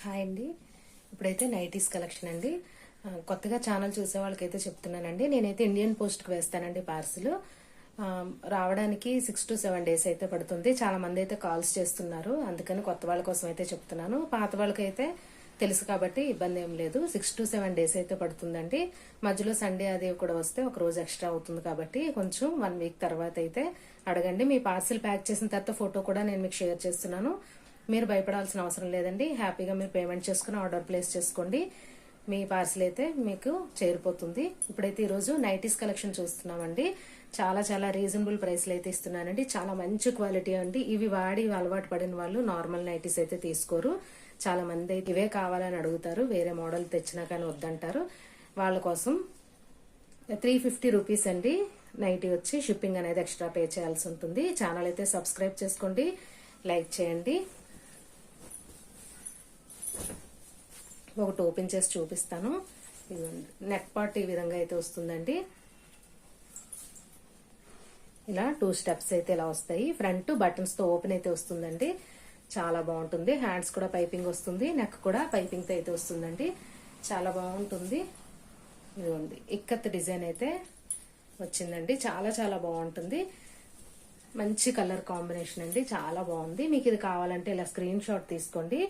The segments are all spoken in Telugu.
హాయ్ అండి. ఇప్పుడైతే నైటీస్ కలెక్షన్ అండి. కొత్తగా ఛానల్ చూసే వాళ్ళకైతే చెప్తున్నానండి. నేనైతే ఇండియన్ పోస్ట్కి వేస్తానండి పార్సిల్. రావడానికి 6 to 7 days అయితే పడుతుంది. చాలా మంది అయితే కాల్స్ చేస్తున్నారు, అందుకని కొత్త వాళ్ళ కోసం అయితే చెప్తున్నాను. పాత వాళ్ళకైతే తెలుసు కాబట్టి ఇబ్బంది ఏం లేదు. 6 to 7 days అయితే పడుతుందండి. మధ్యలో సండే అది కూడా వస్తే ఒక రోజు ఎక్స్ట్రా అవుతుంది కాబట్టి కొంచెం 1 week తర్వాత అయితే అడగండి. మీ పార్సిల్ ప్యాక్ చేసిన తర్వాత ఫోటో కూడా నేను మీకు షేర్ చేస్తున్నాను. మీరు భయపడాల్సిన అవసరం లేదండి. హ్యాపీగా మీరు పేమెంట్ చేసుకుని ఆర్డర్ ప్లేస్ చేసుకోండి. మీ పార్సిల్ అయితే మీకు చేరిపోతుంది. ఇప్పుడైతే ఈరోజు నైటీస్ కలెక్షన్ చూస్తున్నామండి. చాలా చాలా రీజనబుల్ ప్రైస్లు అయితే ఇస్తున్నానండి. చాలా మంచి క్వాలిటీ అండి. ఇవి వాడి అలవాటు పడిన వాళ్ళు నార్మల్ నైటీస్ అయితే తీసుకోరు. చాలా మంది అయితే ఇవే కావాలని అడుగుతారు, వేరే మోడల్ తెచ్చినా కానీ వద్దంటారు. వాళ్ళ కోసం 350 రూపీస్ అండి నైటీ వచ్చి. షిప్పింగ్ అనేది ఎక్స్ట్రా పే చేయాల్సి ఉంటుంది. ఛానల్ అయితే సబ్స్క్రైబ్ చేసుకోండి, లైక్ చేయండి. ఒకటి ఓపెన్ చేసి చూపిస్తాను. నెక్ పార్ట్ ఈ విధంగా అయితే వస్తుందండి. ఇలా 2 steps అయితే ఇలా వస్తాయి. ఫ్రంట్ బటన్స్ తో ఓపెన్ అయితే వస్తుందండి. చాలా బాగుంటుంది. హ్యాండ్స్ కూడా పైపింగ్ వస్తుంది, నెక్ కూడా పైపింగ్ తో అయితే వస్తుందండి. చాలా బాగుంటుంది. ఇదిగోండి ఇక్కత్ డిజైన్ అయితే వచ్చిందండి. చాలా చాలా బాగుంటుంది. మంచి కలర్ కాంబినేషన్ అండి. చాలా బాగుంది. మీకు ఇది కావాలంటే ఇలా స్క్రీన్ షాట్ తీసుకోండి.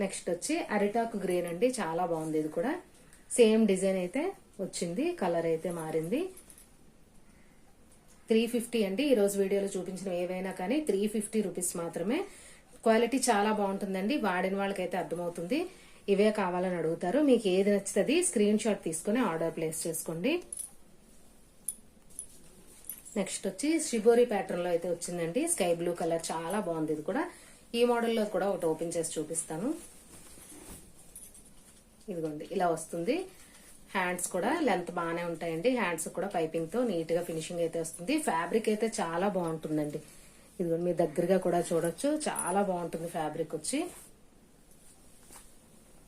నెక్స్ట్ వచ్చి అరిటాకు గ్రీన్ అండి. చాలా బాగుంది. ఇది కూడా సేమ్ డిజైన్ అయితే వచ్చింది, కలర్ అయితే మారింది. 350 అండి. ఈ రోజు వీడియోలో చూపించిన ఏవైనా కానీ 350 రూపీస్ మాత్రమే. క్వాలిటీ చాలా బాగుంటుందండి. వాడిన వాళ్ళకైతే అర్థమవుతుంది. ఇవే కావాలని అడుగుతారు. మీకు ఏది నచ్చుతుంది స్క్రీన్ షాట్ తీసుకుని ఆర్డర్ ప్లేస్ చేసుకోండి. నెక్స్ట్ వచ్చి షిబోరి ప్యాటర్న్ లో అయితే వచ్చిందండి. స్కై బ్లూ కలర్ చాలా బాగుంది. ఇది కూడా ఈ మోడల్లో కూడా ఒకటి ఓపెన్ చేసి చూపిస్తాను. ఇదిగోండి ఇలా వస్తుంది. హ్యాండ్స్ కూడా లెంత్ బాగానే ఉంటాయండి. హ్యాండ్స్ కూడా పైపింగ్ తో నీట్ గా ఫినిషింగ్ అయితే వస్తుంది. ఫ్యాబ్రిక్ అయితే చాలా బాగుంటుందండి. ఇదిగోండి మీ దగ్గరగా కూడా చూడొచ్చు. చాలా బాగుంటుంది ఫ్యాబ్రిక్ వచ్చి.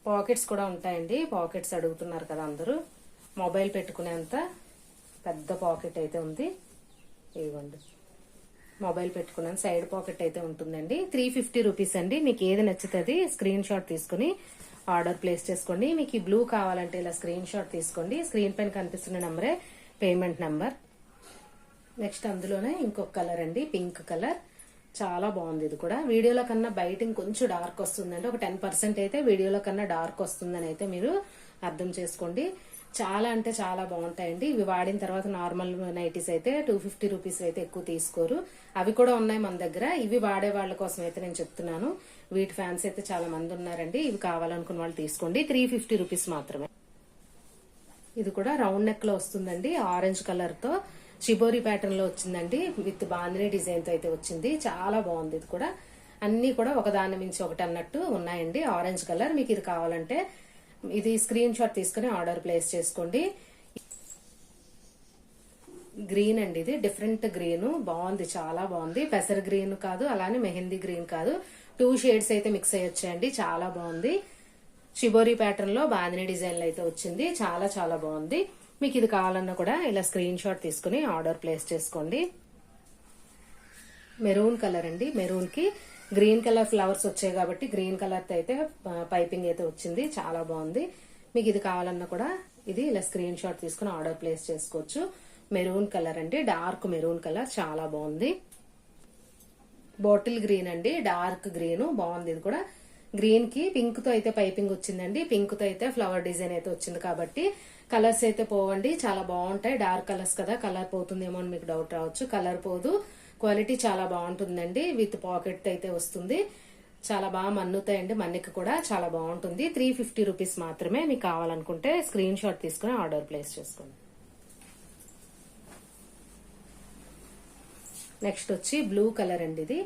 పాకెట్స్ కూడా ఉంటాయండి. పాకెట్స్ అడుగుతున్నారు కదా అందరూ. మొబైల్ పెట్టుకునేంత పెద్ద పాకెట్ అయితే ఉంది. ఇదిగోండి మొబైల్ పెట్టుకున్నాను. సైడ్ పాకెట్ అయితే ఉంటుందండి. 350 రూపీస్ అండి. మీకు ఏది నచ్చుతుంది స్క్రీన్ షాట్ తీసుకుని ఆర్డర్ ప్లేస్ చేసుకోండి. మీకు ఈ బ్లూ కావాలంటే ఇలా స్క్రీన్ షాట్ తీసుకోండి. స్క్రీన్ పైన కనిపిస్తున్న నెంబరే పేమెంట్ నెంబర్. నెక్స్ట్ అందులోనే ఇంకొక కలర్ అండి, పింక్ కలర్. చాలా బాగుంది. ఇది కూడా వీడియోలో కన్నా బయట ఇంకొంచెం డార్క్ వస్తుందండి. ఒక 10% అయితే వీడియోలో కన్నా డార్క్ వస్తుందని అయితే మీరు అర్థం చేసుకోండి. చాలా అంటే చాలా బాగుంటాయండి. ఇవి వాడిన తర్వాత నార్మల్ నైటీస్ అయితే 250 రూపీస్ అయితే ఎక్కువ తీసుకోరు. అవి కూడా ఉన్నాయి మన దగ్గర. ఇవి వాడే వాళ్ళ కోసం అయితే నేను చెప్తున్నాను. వీటి ఫ్యాన్స్ అయితే చాలా మంది ఉన్నారండి. ఇవి కావాలనుకున్న వాళ్ళు తీసుకోండి. 350 రూపీస్ మాత్రమే. ఇది కూడా రౌండ్ నెక్ లో వస్తుందండి. ఆరెంజ్ కలర్ తో షిబోరి ప్యాటర్న్ లో వచ్చిందండి. విత్ బాందినీ డిజైన్ తో అయితే వచ్చింది. చాలా బాగుంది. ఇది కూడా అన్ని కూడా ఒకదాని మించి ఒకటి అన్నట్టు ఉన్నాయండి. Orange colour. మీకు ఇది కావాలంటే ఇది స్క్రీన్ షాట్ తీసుకుని ఆర్డర్ ప్లేస్ చేసుకోండి. గ్రీన్ అండి. ఇది డిఫరెంట్ గ్రీన్ బాగుంది. చాలా బాగుంది. పెసర్ గ్రీన్ కాదు, అలానే మెహందీ గ్రీన్ కాదు. 2 షేడ్స్ అయితే మిక్స్ అయ్యొచ్చాయండి. చాలా బాగుంది. షిబోరి ప్యాటర్న్ లో బాందినీ డిజైన్ లో అయితే వచ్చింది. చాలా చాలా బాగుంది. మీకు ఇది కావాలన్నా కూడా ఇలా స్క్రీన్ షాట్ తీసుకుని ఆర్డర్ ప్లేస్ చేసుకోండి. మెరూన్ కలర్ అండి. మెరూన్ కి గ్రీన్ కలర్ ఫ్లవర్స్ వచ్చాయి కాబట్టి గ్రీన్ కలర్ తో అయితే పైపింగ్ అయితే వచ్చింది. చాలా బాగుంది. మీకు ఇది కావాలన్నా కూడా ఇది ఇలా స్క్రీన్ షాట్ తీసుకుని ఆర్డర్ ప్లేస్ చేసుకోవచ్చు. మెరూన్ కలర్ అండి. డార్క్ మెరూన్ కలర్ చాలా బాగుంది. బాటిల్ గ్రీన్ అండి. డార్క్ గ్రీన్ బాగుంది. ఇది కూడా గ్రీన్ కి పింక్ తో అయితే పైపింగ్ వచ్చిందండి. పింక్ తో అయితే ఫ్లవర్ డిజైన్ అయితే వచ్చింది కాబట్టి కలర్స్ అయితే పోవండి. చాలా బాగుంటాయి. డార్క్ కలర్స్ కదా, కలర్ పోతుందేమో అని మీకు డౌట్ రావచ్చు. కలర్ పోదు. క్వాలిటీ చాలా బాగుంటుందండి. విత్ పాకెట్ అయితే వస్తుంది. చాలా బాగా మన్నుతాయండి. మన్నిక కూడా చాలా బాగుంటుంది. 350 రూపీస్ మాత్రమే. మీకు కావాలనుకుంటే స్క్రీన్ షాట్ తీసుకుని ఆర్డర్ ప్లేస్ చేసుకోండి. నెక్స్ట్ వచ్చి బ్లూ కలర్ అండి. ఇది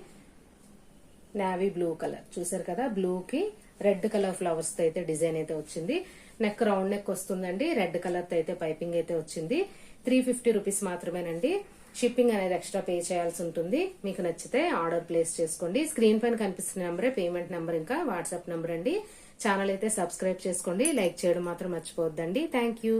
నావీ బ్లూ కలర్. చూసారు కదా, బ్లూ కి రెడ్ కలర్ ఫ్లవర్స్ తో అయితే డిజైన్ అయితే వచ్చింది. నెక్ రౌండ్ నెక్ వస్తుందండి. రెడ్ కలర్ తో అయితే పైపింగ్ అయితే వచ్చింది. 350 రూపీస్ మాత్రమేనండి. షిప్పింగ్ అనేది ఎక్స్ట్రా పే చేయాల్సి ఉంటుంది. మీకు నచ్చితే ఆర్డర్ ప్లేస్ చేసుకోండి. స్క్రీన్ పైన కనిపిస్తున్న నెంబరే పేమెంట్ నెంబర్, ఇంకా వాట్సాప్ నెంబర్ అండి. ఛానల్ అయితే సబ్స్క్రైబ్ చేసుకోండి. లైక్ చేయడం మాత్రం మర్చిపోవద్దండి. Thank you.